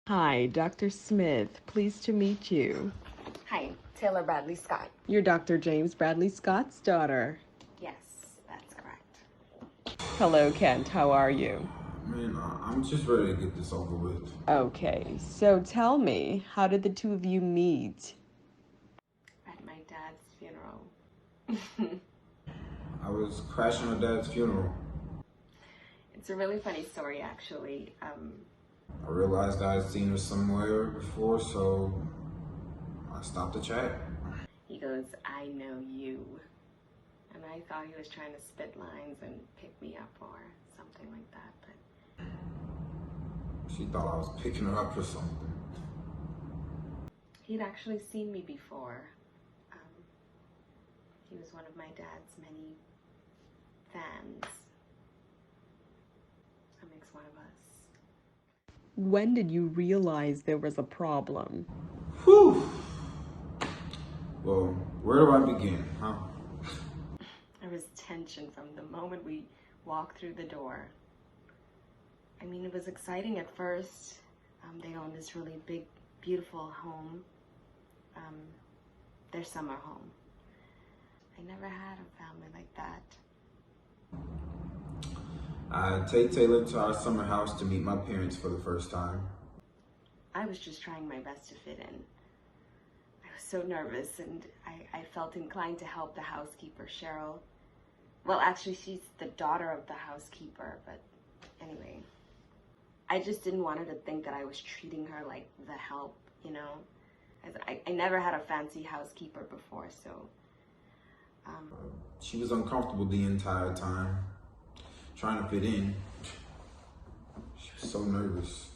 Hi, Dr. Smith. Pleased to meet you. Hi, Taylor Bradley Scott. You're Dr. James Bradley Scott's daughter. Yes, that's correct. Hello, Kent. How are you? Man, I'm just ready to get this over with. Okay, so tell me, how did the two of you meet? At my dad's funeral. I was crashing her dad's funeral. It's a really funny story, actually. I realized I had seen her somewhere before, so I stopped the chat. He goes, I know you. And I thought he was trying to spit lines and pick me up or something like that, but She thought I was picking her up or something. he'd actually seen me before. He was one of my dad's many fans. Makes one of us. When did you realize there was a problem? Whew! Well, where do I begin, huh? There was tension from the moment we walked through the door. I mean, it was exciting at first. They own this really big, beautiful home, their summer home. I never had a family like that. I take Taylor to our summer house to meet my parents for the first time. I was just trying my best to fit in. I was so nervous, and I felt inclined to help the housekeeper, Cheryl. Well, actually, she's the daughter of the housekeeper, but anyway. I just didn't want her to think that I was treating her like the help, you know? I never had a fancy housekeeper before, so... She was uncomfortable the entire time, trying to fit in. She was so nervous.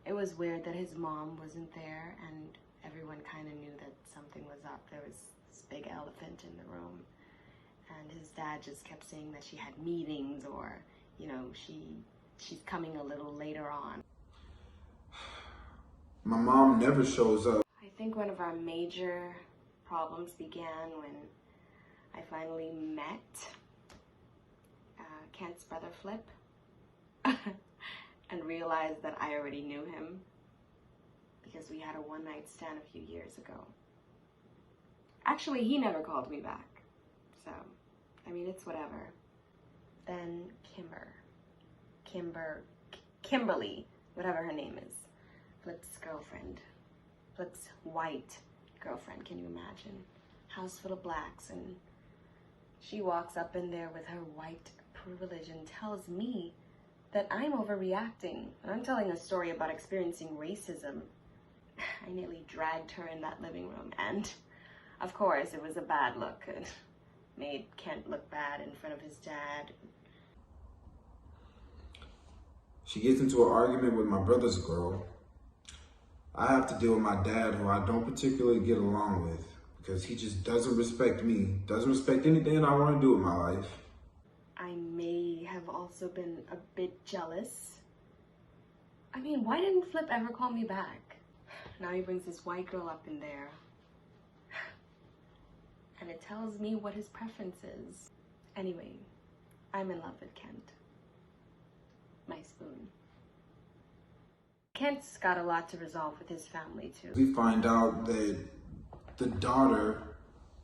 It was weird that his mom wasn't there, and everyone kind of knew that something was up. There was this big elephant in the room, and his dad just kept saying that she had meetings, or, you know, she's coming a little later on. My mom never shows up. I think one of our major problems began when I finally met Kent's brother Flip and realized that I already knew him because we had a one-night stand a few years ago. Actually, he never called me back, so, I mean, it's whatever. Then Kimberly, whatever her name is, Flip's girlfriend, Flip's white girlfriend, can you imagine? House full of blacks, and she walks up in there with her white privilege and tells me that I'm overreacting. And I'm telling a story about experiencing racism. I nearly dragged her in that living room, and of course it was a bad look. It made Kent look bad in front of his dad. She gets into an argument with my brother's girl. I have to deal with my dad, who I don't particularly get along with, because he just doesn't respect me, doesn't respect anything I want to do with my life. I may have also been a bit jealous. I mean, why didn't Flip ever call me back? Now he brings this white girl up in there, and it tells me what his preference is. Anyway, I'm in love with Kent. My spoon. Kent's got a lot to resolve with his family, too. We find out that the daughter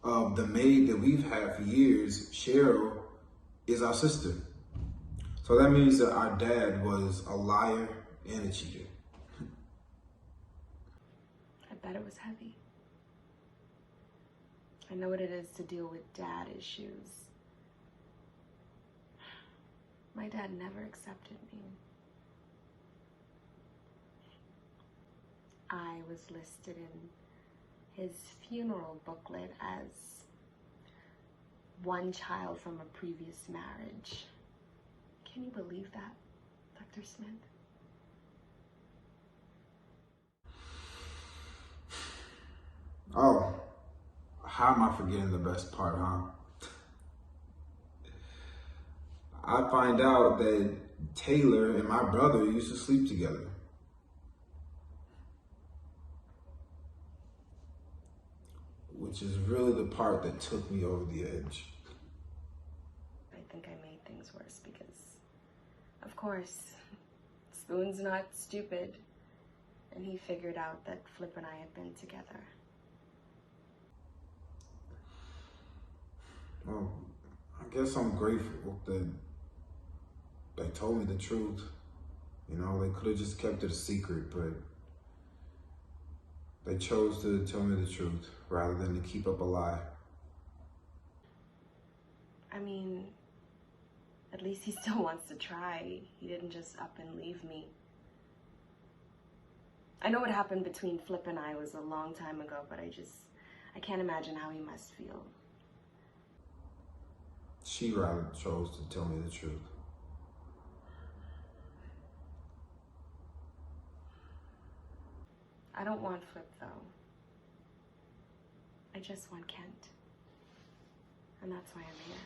of the maid that we've had for years, Cheryl, is our sister. So that means that our dad was a liar and a cheater. I bet it was heavy. I know what it is to deal with dad issues. My dad never accepted me. I was listed in his funeral booklet as one child from a previous marriage. Can you believe that, Dr. Smith? Oh, how am I forgetting the best part, huh? I find out that Taylor and my brother used to sleep together. Which is really the part that took me over the edge. I think I made things worse because, of course, it's Spoon's not stupid, and he figured out that Flip and I had been together. Well, I guess I'm grateful that they told me the truth. You know, they could have just kept it a secret, but they chose to tell me the truth rather than to keep up a lie. I mean, at least he still wants to try. He didn't just up and leave me. I know what happened between Flip and I was a long time ago, but I can't imagine how he must feel. She rather chose to tell me the truth. I don't want Flip, though. I just want Kent. And that's why I'm here.